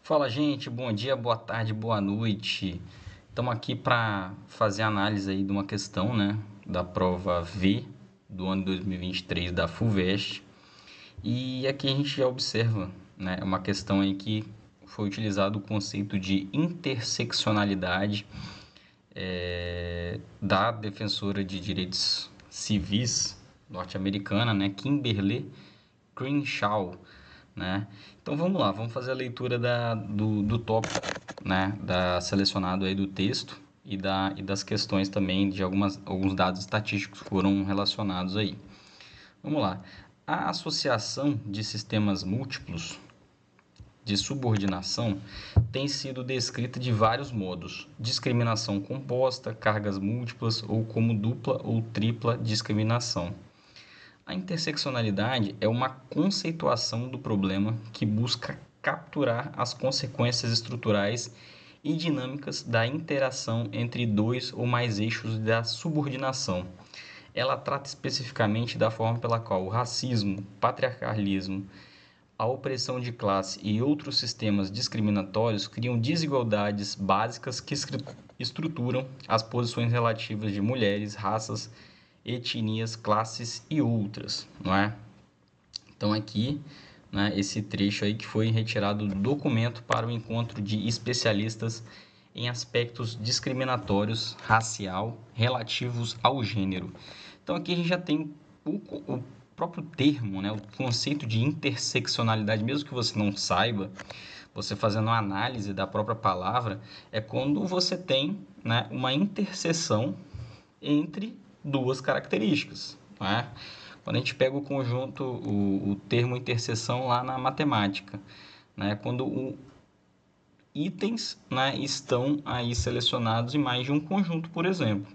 Fala, gente, bom dia, boa tarde, boa noite. Estamos aqui para fazer análise aí de uma questão, né, da prova V do ano 2023 da FUVEST. E aqui a gente já observa, né, uma questão aí que foi utilizado o conceito de interseccionalidade da defensora de direitos civis norte-americana, né, Kimberly Crenshaw, né? Então vamos lá, vamos fazer a leitura do tópico, né, selecionado aí do texto e das questões também de alguns dados estatísticos que foram relacionados aí. Vamos lá. A associação de sistemas múltiplos de subordinação tem sido descrita de vários modos: discriminação composta, cargas múltiplas ou como dupla ou tripla discriminação. A interseccionalidade é uma conceituação do problema que busca capturar as consequências estruturais e dinâmicas da interação entre dois ou mais eixos da subordinação. Ela trata especificamente da forma pela qual o racismo, patriarcalismo, a opressão de classe e outros sistemas discriminatórios criam desigualdades básicas que estruturam as posições relativas de mulheres, raças, etnias, classes e outras, não é? Então aqui, né, esse trecho aí que foi retirado do documento para o encontro de especialistas em aspectos discriminatórios racial relativos ao gênero. Então aqui a gente já tem o próprio termo, né, o conceito de interseccionalidade, mesmo que você não saiba, você fazendo uma análise da própria palavra, é quando você tem, né, uma interseção entre duas características, né? Quando a gente pega o conjunto, o termo interseção lá na matemática, né? Quando itens, né, estão aí selecionados em mais de um conjunto, por exemplo.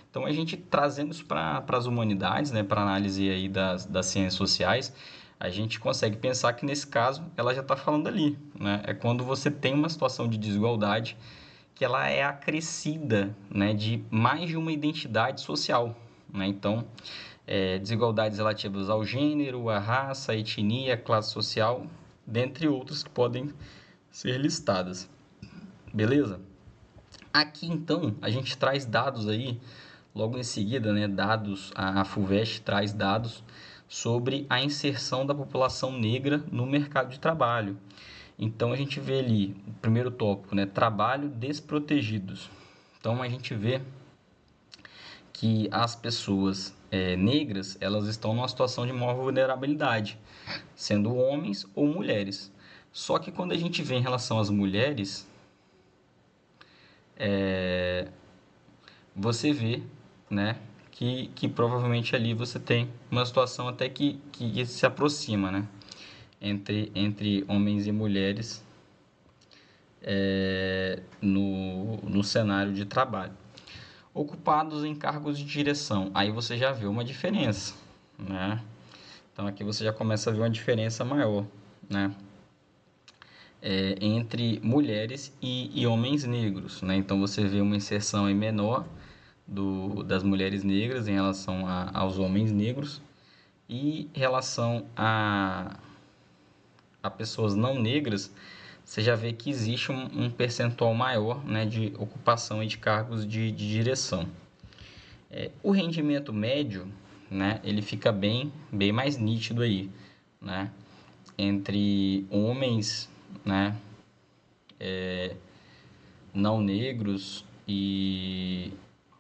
Então, a gente trazendo isso para as humanidades, né, para análise aí das ciências sociais, a gente consegue pensar que nesse caso ela já está falando ali, né? É quando você tem uma situação de desigualdade que ela é acrescida, né, de mais de uma identidade social, né? Então, desigualdades relativas ao gênero, à raça, à etnia, à classe social, dentre outras que podem ser listadas. Beleza? Aqui então a gente traz dados aí, logo em seguida, né, a FUVEST traz dados sobre a inserção da população negra no mercado de trabalho. Então a gente vê ali o primeiro tópico, né, trabalho desprotegidos. Então a gente vê que as pessoas negras elas estão numa situação de maior vulnerabilidade, sendo homens ou mulheres. Só que quando a gente vê em relação às mulheres, você vê, né, que provavelmente ali você tem uma situação até que se aproxima, né, entre homens e mulheres no cenário de trabalho. Ocupados em cargos de direção, aí você já vê uma diferença, né? Então aqui você já começa a ver uma diferença maior, né? Entre mulheres e homens negros, né? Então você vê uma inserção aí menor das mulheres negras em relação aos homens negros e em relação a pessoas não negras, você já vê que existe um percentual maior, né, de ocupação de cargos de direção. O rendimento médio, né, ele fica bem mais nítido aí, né, entre homens, né, não negros e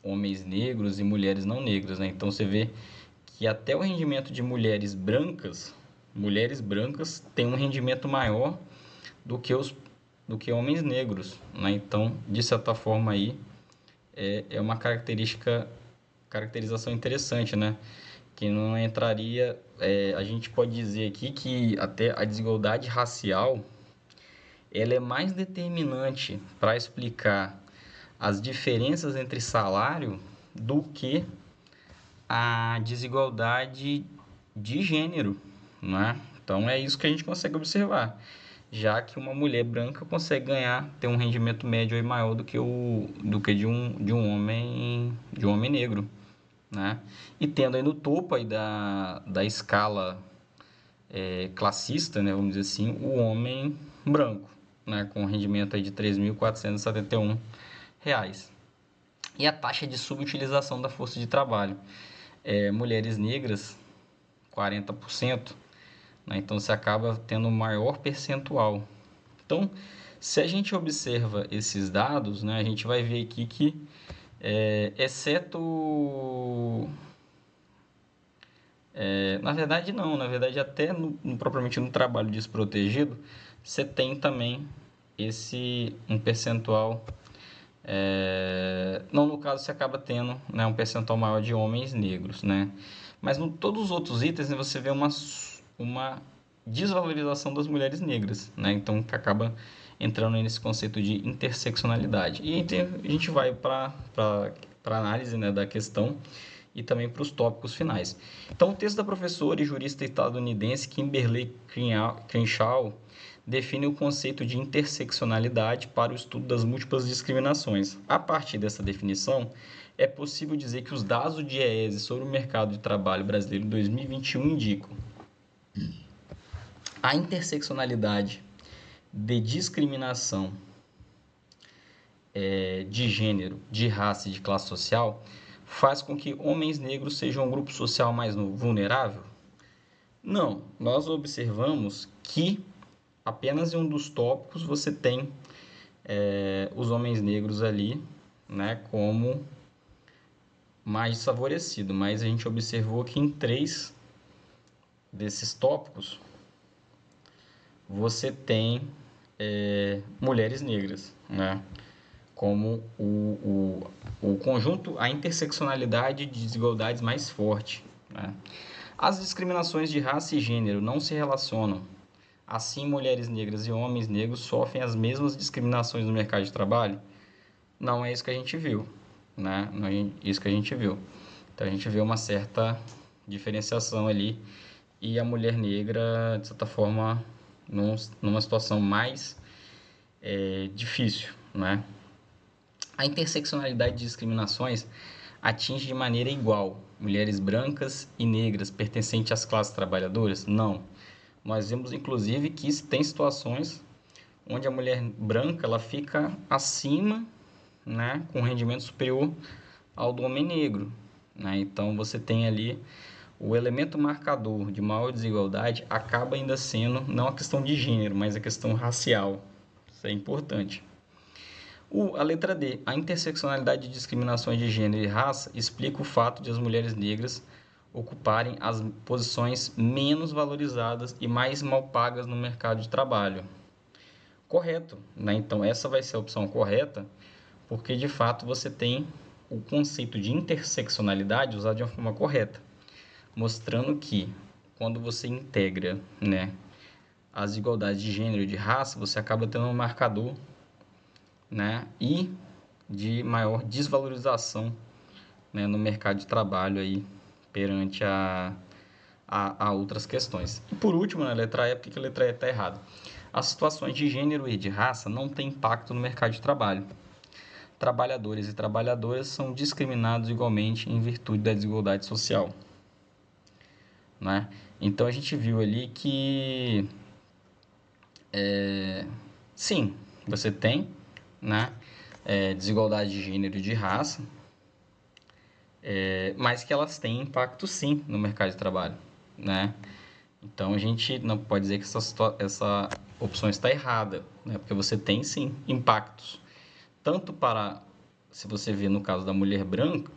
homens negros e mulheres não negras, né? Então você vê que até o rendimento de mulheres brancas tem um rendimento maior do que homens negros, né? Então, de certa forma aí é uma caracterização interessante, né? Que não entraria, a gente pode dizer aqui que até a desigualdade racial ela é mais determinante para explicar as diferenças entre salário do que a desigualdade de gênero, né? Então é isso que a gente consegue observar, já que uma mulher branca consegue ter um rendimento médio aí maior do que de um homem negro, né? E tendo aí no topo aí da escala classista, né, vamos dizer assim, o homem branco, né, com rendimento aí de R$ 3.471. E a taxa de subutilização da força de trabalho. Mulheres negras, 40%, né, então você acaba tendo um maior percentual. Então, se a gente observa esses dados, né, a gente vai ver aqui que, na verdade não, na verdade até propriamente no trabalho desprotegido, você tem também um percentual, não, no caso você acaba tendo, né, um percentual maior de homens negros, né? Mas em todos os outros itens, né, você vê uma desvalorização das mulheres negras, né? Então que acaba entrando nesse conceito de interseccionalidade. E a gente vai para a análise, né, da questão e também para os tópicos finais. Então, o texto da professora e jurista estadunidense Kimberly Crenshaw define o conceito de interseccionalidade para o estudo das múltiplas discriminações. A partir dessa definição, é possível dizer que os dados do DIEESE sobre o mercado de trabalho brasileiro em 2021 indicam a interseccionalidade de discriminação de gênero, de raça e de classe social faz com que homens negros sejam um grupo social mais vulnerável? Não, nós observamos que apenas em um dos tópicos você tem os homens negros ali, né, como mais desfavorecido, mas a gente observou que em 3 desses tópicos você tem mulheres negras, né, como o conjunto, a interseccionalidade de desigualdades mais forte, né? As discriminações de raça e gênero não se relacionam. Assim, mulheres negras e homens negros sofrem as mesmas discriminações no mercado de trabalho? Não é isso que a gente viu, né? Não é isso que a gente viu. Então, a gente vê uma certa diferenciação ali e a mulher negra, de certa forma, numa situação mais difícil, né? A interseccionalidade de discriminações atinge de maneira igual mulheres brancas e negras pertencentes às classes trabalhadoras? Não. Nós vemos, inclusive, que tem situações onde a mulher branca ela fica acima, né, com rendimento superior ao do homem negro, né? Então, você tem ali o elemento marcador de maior desigualdade acaba ainda sendo não a questão de gênero, mas a questão racial. Isso é importante. A letra D. A interseccionalidade de discriminações de gênero e raça explica o fato de as mulheres negras ocuparem as posições menos valorizadas e mais mal pagas no mercado de trabalho. Correto, né? Então, essa vai ser a opção correta, porque de fato você tem o conceito de interseccionalidade usado de uma forma correta, mostrando que quando você integra, né, as igualdades de gênero e de raça, você acaba tendo um marcador, né, e de maior desvalorização, né, no mercado de trabalho aí, perante a outras questões. E por último, na letra E, por que a letra E está errada? As situações de gênero e de raça não têm impacto no mercado de trabalho. Trabalhadores e trabalhadoras são discriminados igualmente em virtude da desigualdade social, né? Então, a gente viu ali que, sim, você tem, né, desigualdade de gênero e de raça, mas que elas têm impacto sim no mercado de trabalho, né? Então a gente não pode dizer que essa opção está errada, né? Porque você tem sim impactos, tanto para, se você vê no caso da mulher branca,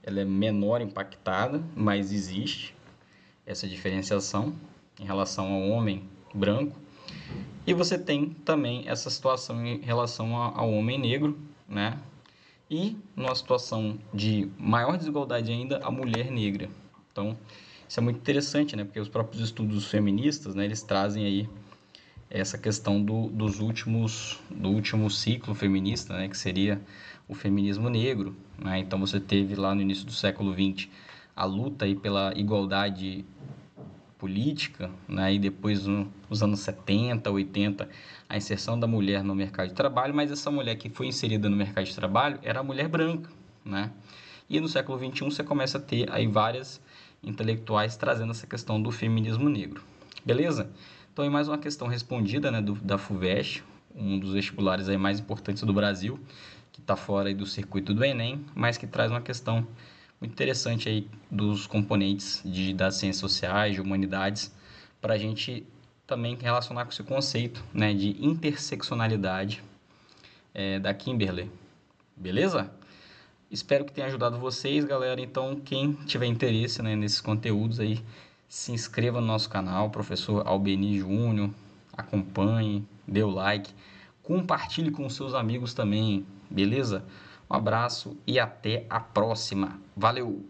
ela é menor impactada, mas existe essa diferenciação em relação ao homem branco. E você tem também essa situação em relação ao homem negro, né? E numa situação de maior desigualdade ainda, a mulher negra. Então, isso é muito interessante, né? Porque os próprios estudos feministas, né, eles trazem aí essa questão do último ciclo feminista, né, que seria o feminismo negro, né? Então, você teve lá no início do século XX a luta aí pela igualdade política, né? E depois nos anos 70, 80, a inserção da mulher no mercado de trabalho, mas essa mulher que foi inserida no mercado de trabalho era a mulher branca, né? E no século XXI você começa a ter aí várias intelectuais trazendo essa questão do feminismo negro. Beleza? Então, é mais uma questão respondida, né, da FUVEST, um dos vestibulares aí mais importantes do Brasil, que está fora aí do circuito do Enem, mas que traz uma questão muito interessante aí dos componentes das ciências sociais, de humanidades, para a gente também relacionar com esse conceito, né, de interseccionalidade da Kimberley. Beleza? Espero que tenha ajudado vocês, galera. Então, quem tiver interesse, né, nesses conteúdos aí, se inscreva no nosso canal, professor Albeni Júnior, acompanhe, dê o like, compartilhe com seus amigos também, beleza? Um abraço e até a próxima. Valeu!